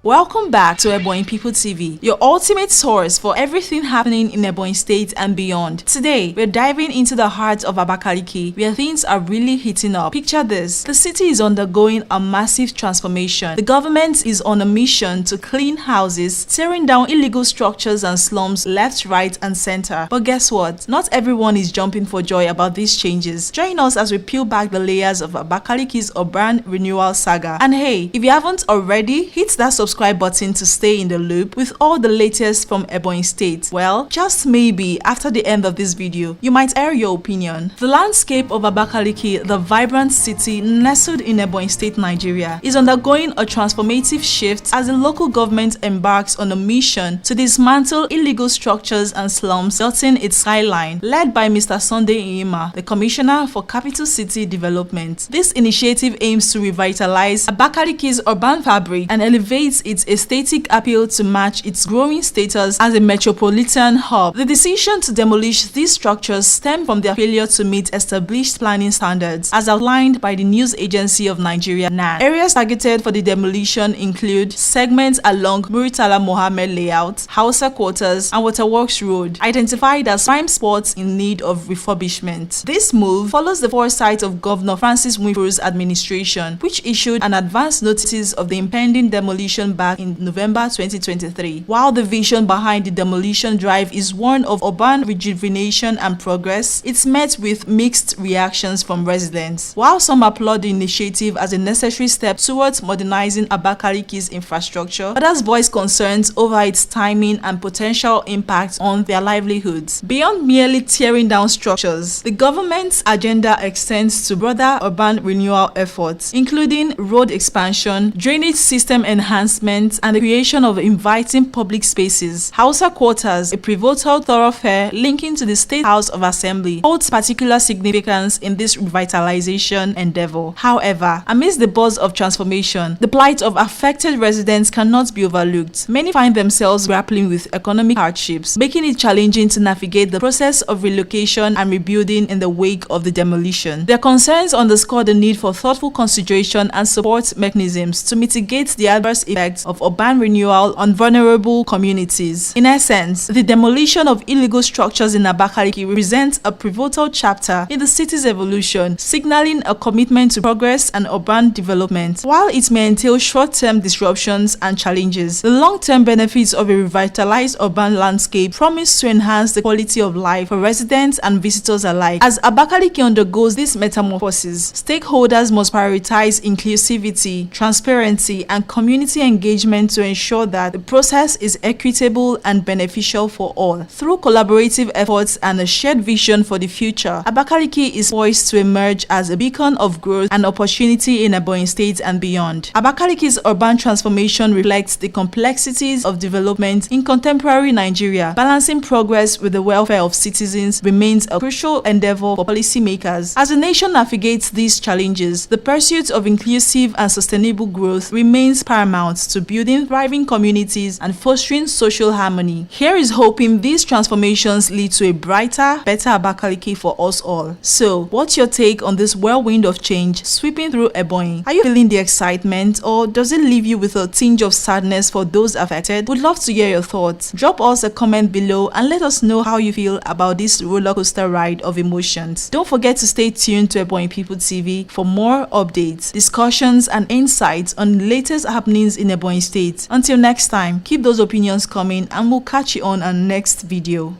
Welcome back to Ebonyi People TV, your ultimate source for everything happening in Ebonyi State and beyond. Today, we're diving into the heart of Abakaliki, where things are really heating up. Picture this: the city is undergoing a massive transformation. The government is on a mission to clean houses, tearing down illegal structures and slums left, right, and center. But guess what? Not everyone is jumping for joy about these changes. Join us as we peel back the layers of Abakaliki's urban renewal saga. And hey, if you haven't already, hit that subscribe button to stay in the loop with all the latest from Ebonyi State. Well, just maybe after the end of this video, you might air your opinion. The landscape of Abakaliki, the vibrant city nestled in Ebonyi State, Nigeria, is undergoing a transformative shift as the local government embarks on a mission to dismantle illegal structures and slums dotting its skyline, led by Mr. Sunday Inyima, the Commissioner for Capital City Development. This initiative aims to revitalize Abakaliki's urban fabric and elevates its aesthetic appeal to match its growing status as a metropolitan hub. The decision to demolish these structures stemmed from their failure to meet established planning standards, as outlined by the News Agency of Nigeria (NAN). Areas targeted for the demolition include segments along Murtala Mohammed layout, Hausa Quarters, and Waterworks Road, identified as prime spots in need of refurbishment. This move follows the foresight of Governor Francis Nwifuru's administration, which issued an advance notice of the impending demolition back in November 2023. While the vision behind the demolition drive is one of urban rejuvenation and progress, it's met with mixed reactions from residents. While some applaud the initiative as a necessary step towards modernizing Abakaliki's infrastructure, others voice concerns over its timing and potential impact on their livelihoods. Beyond merely tearing down structures, the government's agenda extends to broader urban renewal efforts, including road expansion, drainage system enhancement, and the creation of inviting public spaces. Hausa Quarters, a pivotal thoroughfare linking to the State House of Assembly, holds particular significance in this revitalization endeavor. However, amidst the buzz of transformation, the plight of affected residents cannot be overlooked. Many find themselves grappling with economic hardships, making it challenging to navigate the process of relocation and rebuilding in the wake of the demolition. Their concerns underscore the need for thoughtful consideration and support mechanisms to mitigate the adverse effects of urban renewal on vulnerable communities. In essence, the demolition of illegal structures in Abakaliki represents a pivotal chapter in the city's evolution, signaling a commitment to progress and urban development. While it may entail short-term disruptions and challenges, the long-term benefits of a revitalized urban landscape promise to enhance the quality of life for residents and visitors alike. As Abakaliki undergoes this metamorphosis, stakeholders must prioritize inclusivity, transparency, and community engagement to ensure that the process is equitable and beneficial for all. Through collaborative efforts and a shared vision for the future, Abakaliki is poised to emerge as a beacon of growth and opportunity in Ebonyi State and beyond. Abakaliki's urban transformation reflects the complexities of development in contemporary Nigeria. Balancing progress with the welfare of citizens remains a crucial endeavor for policymakers. As the nation navigates these challenges, the pursuit of inclusive and sustainable growth remains paramount to building thriving communities and fostering social harmony. Here is hoping these transformations lead to a brighter, better Abakaliki for us all. So, what's your take on this whirlwind of change sweeping through Ebonyi? Are you feeling the excitement, or does it leave you with a tinge of sadness for those affected? Would love to hear your thoughts. Drop us a comment below and let us know how you feel about this roller coaster ride of emotions. Don't forget to stay tuned to Ebonyi People TV for more updates, discussions, and insights on the latest happenings in Ebonyi State. Until next time, keep those opinions coming and we'll catch you on our next video.